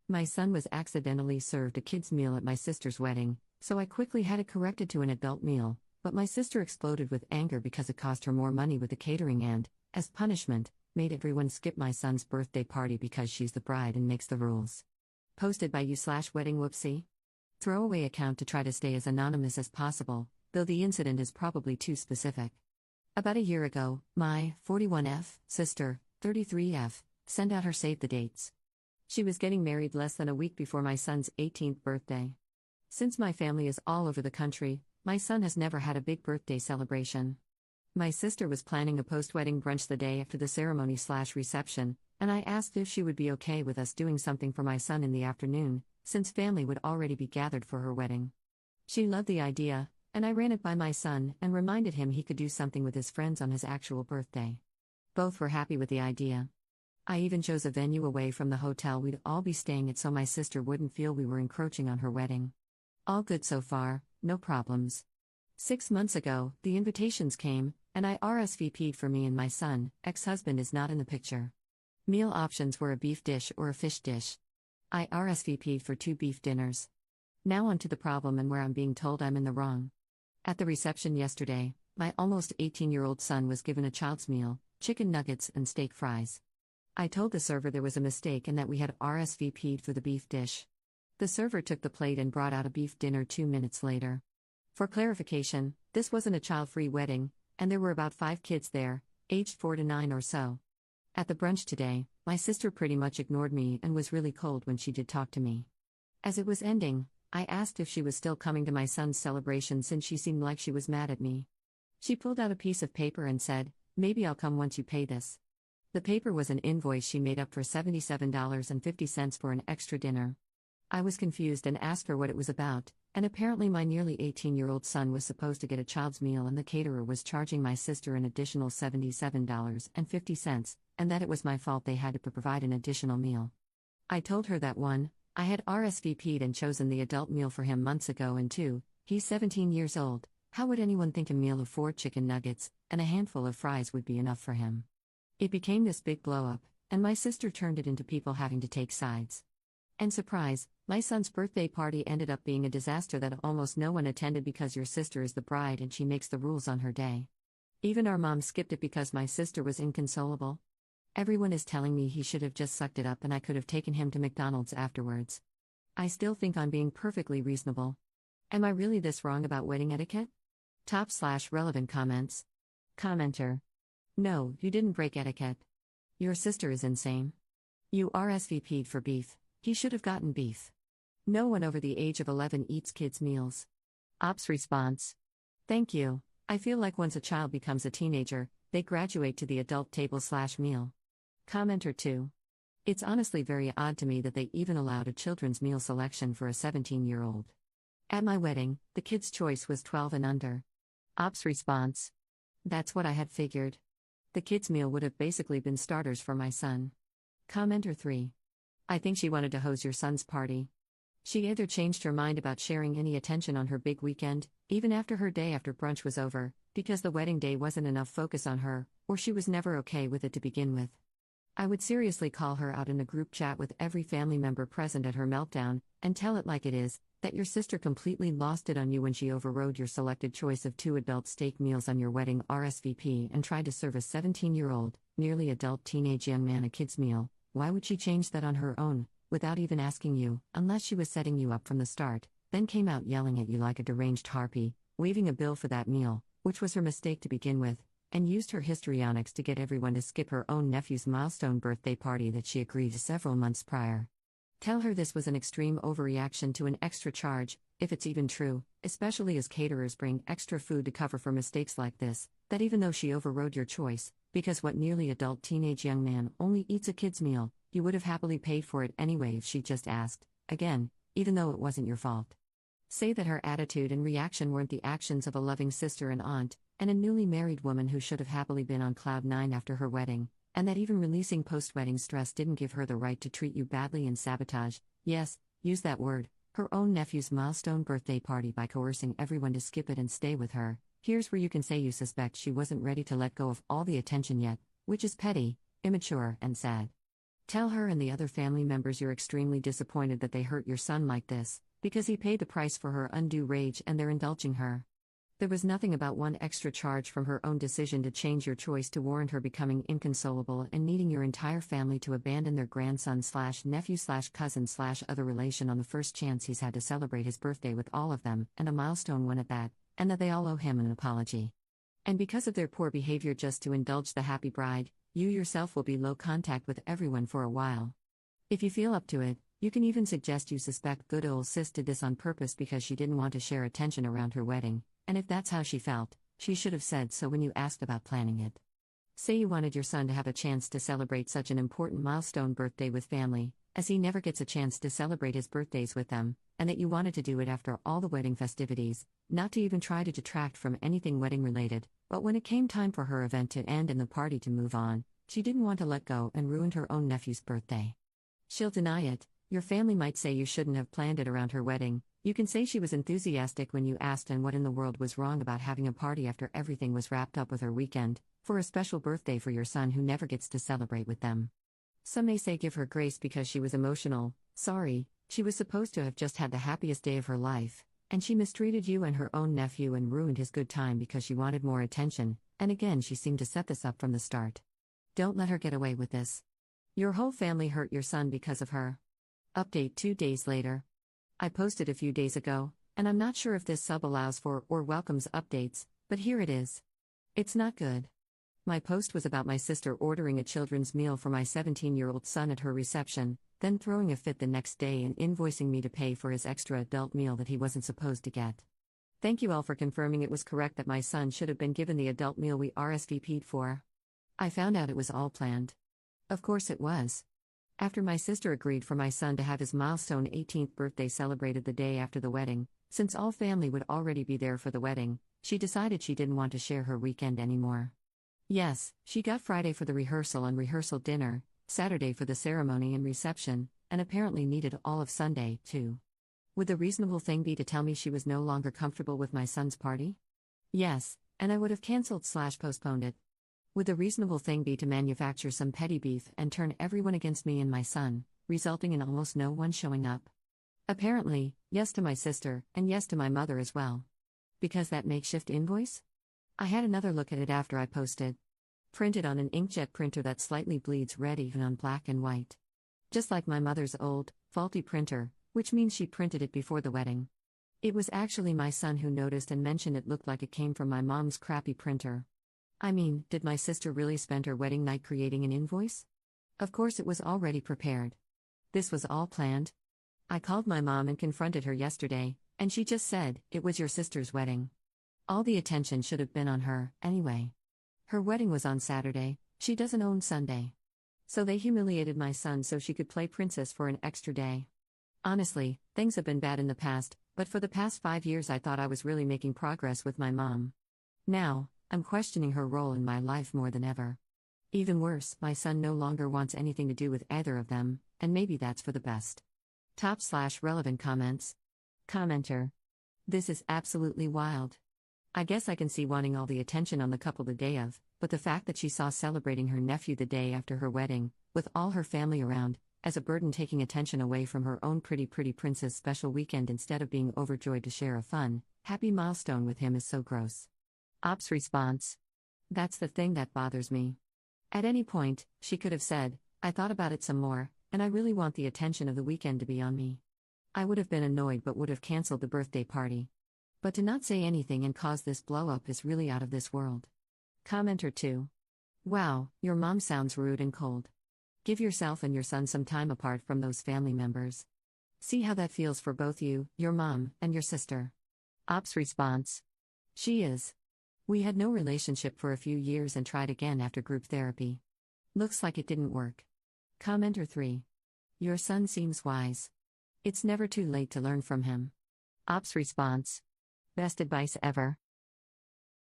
My son was accidentally served a kid's meal at my sister's wedding, so I quickly had it corrected to an adult meal, but my sister exploded with anger because it cost her more money with the catering and, as punishment, made everyone skip my son's birthday party because she's the bride and makes the rules. Posted by you/wedding whoopsie. Throwaway account to try to stay as anonymous as possible, though the incident is probably too specific. About a year ago, my 41F sister, 33F, sent out her save the dates. She was getting married less than a week before my son's 18th birthday. Since my family is all over the country, my son has never had a big birthday celebration. My sister was planning a post-wedding brunch the day after the ceremony/reception, and I asked if she would be okay with us doing something for my son in the afternoon, since family would already be gathered for her wedding. She loved the idea, and I ran it by my son and reminded him he could do something with his friends on his actual birthday. Both were happy with the idea. I even chose a venue away from the hotel we'd all be staying at so my sister wouldn't feel we were encroaching on her wedding. All good so far, no problems. 6 months ago, the invitations came, and I RSVP'd for me and my son. Ex-husband is not in the picture. Meal options were a beef dish or a fish dish. I RSVP'd for 2 beef dinners. Now on to the problem and where I'm being told I'm in the wrong. At the reception yesterday, my almost 18-year-old son was given a child's meal, chicken nuggets and steak fries. I told the server there was a mistake and that we had RSVP'd for the beef dish. The server took the plate and brought out a beef dinner 2 minutes later. For clarification, this wasn't a child-free wedding, and there were about 5 kids there, aged 4 to 9 or so. At the brunch today, my sister pretty much ignored me and was really cold when she did talk to me. As it was ending, I asked if she was still coming to my son's celebration since she seemed like she was mad at me. She pulled out a piece of paper and said, "Maybe I'll come once you pay this." The paper was an invoice she made up for $77.50 for an extra dinner. I was confused and asked her what it was about, and apparently my nearly 18-year-old son was supposed to get a child's meal and the caterer was charging my sister an additional $77.50, and that it was my fault they had to provide an additional meal. I told her that 1, I had RSVP'd and chosen the adult meal for him months ago, and 2, he's 17 years old, how would anyone think a meal of 4 chicken nuggets and a handful of fries would be enough for him? It became this big blow-up, and my sister turned it into people having to take sides. And surprise, my son's birthday party ended up being a disaster that almost no one attended because your sister is the bride and she makes the rules on her day. Even our mom skipped it because my sister was inconsolable. Everyone is telling me he should have just sucked it up and I could have taken him to McDonald's afterwards. I still think I'm being perfectly reasonable. Am I really this wrong about wedding etiquette? Top/relevant comments. Commenter. No, you didn't break etiquette. Your sister is insane. You RSVP'd for beef, he should have gotten beef. No one over the age of 11 eats kids' meals. Ops response. Thank you. I feel like once a child becomes a teenager, they graduate to the adult table/meal. Commenter 2. It's honestly very odd to me that they even allowed a children's meal selection for a 17-year-old. At my wedding, the kids' choice was 12 and under. Ops response. That's what I had figured. The kids' meal would have basically been starters for my son. Commenter 3. I think she wanted to hose your son's party. She either changed her mind about sharing any attention on her big weekend, even after her day after brunch was over, because the wedding day wasn't enough focus on her, or she was never okay with it to begin with. I would seriously call her out in a group chat with every family member present at her meltdown, and tell it like it is, that your sister completely lost it on you when she overrode your selected choice of 2 adult steak meals on your wedding RSVP and tried to serve a 17-year-old, nearly adult teenage young man a kid's meal. Why would she change that on her own, without even asking you, unless she was setting you up from the start, then came out yelling at you like a deranged harpy, waiving a bill for that meal, which was her mistake to begin with, and used her histrionics to get everyone to skip her own nephew's milestone birthday party that she agreed to several months prior. Tell her this was an extreme overreaction to an extra charge, if it's even true, especially as caterers bring extra food to cover for mistakes like this, that even though she overrode your choice, because what nearly adult teenage young man only eats a kid's meal, you would have happily paid for it anyway if she just asked, again, even though it wasn't your fault. Say that her attitude and reaction weren't the actions of a loving sister and aunt, and a newly married woman who should have happily been on cloud 9 after her wedding, and that even releasing post-wedding stress didn't give her the right to treat you badly and sabotage, yes, use that word, her own nephew's milestone birthday party by coercing everyone to skip it and stay with her. Here's where you can say you suspect she wasn't ready to let go of all the attention yet, which is petty, immature, and sad. Tell her and the other family members you're extremely disappointed that they hurt your son like this, because he paid the price for her undue rage and they're indulging her. There was nothing about one extra charge from her own decision to change your choice to warrant her becoming inconsolable and needing your entire family to abandon their grandson/nephew/cousin/other relation on the first chance he's had to celebrate his birthday with all of them, and a milestone one at that, and that they all owe him an apology. And because of their poor behavior just to indulge the happy bride, you yourself will be low contact with everyone for a while. If you feel up to it, you can even suggest you suspect good old sis did this on purpose because she didn't want to share attention around her wedding, and if that's how she felt, she should have said so when you asked about planning it. Say you wanted your son to have a chance to celebrate such an important milestone birthday with family, as he never gets a chance to celebrate his birthdays with them, and that you wanted to do it after all the wedding festivities, not to even try to detract from anything wedding related, but when it came time for her event to end and the party to move on, she didn't want to let go and ruined her own nephew's birthday. She'll deny it. Your family might say you shouldn't have planned it around her wedding. You can say she was enthusiastic when you asked and what in the world was wrong about having a party after everything was wrapped up with her weekend, for a special birthday for your son who never gets to celebrate with them. Some may say give her grace because she was emotional. Sorry, she was supposed to have just had the happiest day of her life, and she mistreated you and her own nephew and ruined his good time because she wanted more attention, and again she seemed to set this up from the start. Don't let her get away with this. Your whole family hurt your son because of her. Update 2 days later. I posted a few days ago, and I'm not sure if this sub allows for or welcomes updates, but here it is. It's not good. My post was about my sister ordering a children's meal for my 17-year-old son at her reception, then throwing a fit the next day and invoicing me to pay for his extra adult meal that he wasn't supposed to get. Thank you all for confirming it was correct that my son should have been given the adult meal we RSVP'd for. I found out it was all planned. Of course it was. After my sister agreed for my son to have his milestone 18th birthday celebrated the day after the wedding, since all family would already be there for the wedding, she decided she didn't want to share her weekend anymore. Yes, she got Friday for the rehearsal and rehearsal dinner, Saturday for the ceremony and reception, and apparently needed all of Sunday, too. Would the reasonable thing be to tell me she was no longer comfortable with my son's party? Yes, and I would have cancelled/postponed it. Would the reasonable thing be to manufacture some petty beef and turn everyone against me and my son, resulting in almost no one showing up? Apparently, yes to my sister, and yes to my mother as well. Because that makeshift invoice? I had another look at it after I posted. Printed on an inkjet printer that slightly bleeds red even on black and white. Just like my mother's old, faulty printer, which means she printed it before the wedding. It was actually my son who noticed and mentioned it looked like it came from my mom's crappy printer. I mean, did my sister really spend her wedding night creating an invoice? Of course it was already prepared. This was all planned. I called my mom and confronted her yesterday, and she just said, it was your sister's wedding. All the attention should have been on her, anyway. Her wedding was on Saturday, she doesn't own Sunday. So they humiliated my son so she could play princess for an extra day. Honestly, things have been bad in the past, but for the past 5 years I thought I was really making progress with my mom. Now, I'm questioning her role in my life more than ever. Even worse, my son no longer wants anything to do with either of them, and maybe that's for the best. Top/relevant comments. Commenter. This is absolutely wild. I guess I can see wanting all the attention on the couple the day of, but the fact that she saw celebrating her nephew the day after her wedding, with all her family around, as a burden taking attention away from her own pretty princess special weekend instead of being overjoyed to share a fun, happy milestone with him is so gross. Ops response. That's the thing that bothers me. At any point, she could have said, I thought about it some more, and I really want the attention of the weekend to be on me. I would have been annoyed but would have cancelled the birthday party. But to not say anything and cause this blow up is really out of this world. Commenter 2. Wow, your mom sounds rude and cold. Give yourself and your son some time apart from those family members. See how that feels for both you, your mom, and your sister. Ops response. She is. We had no relationship for a few years and tried again after group therapy. Looks like it didn't work. Commenter 3. Your son seems wise. It's never too late to learn from him. Ops response. Best advice ever.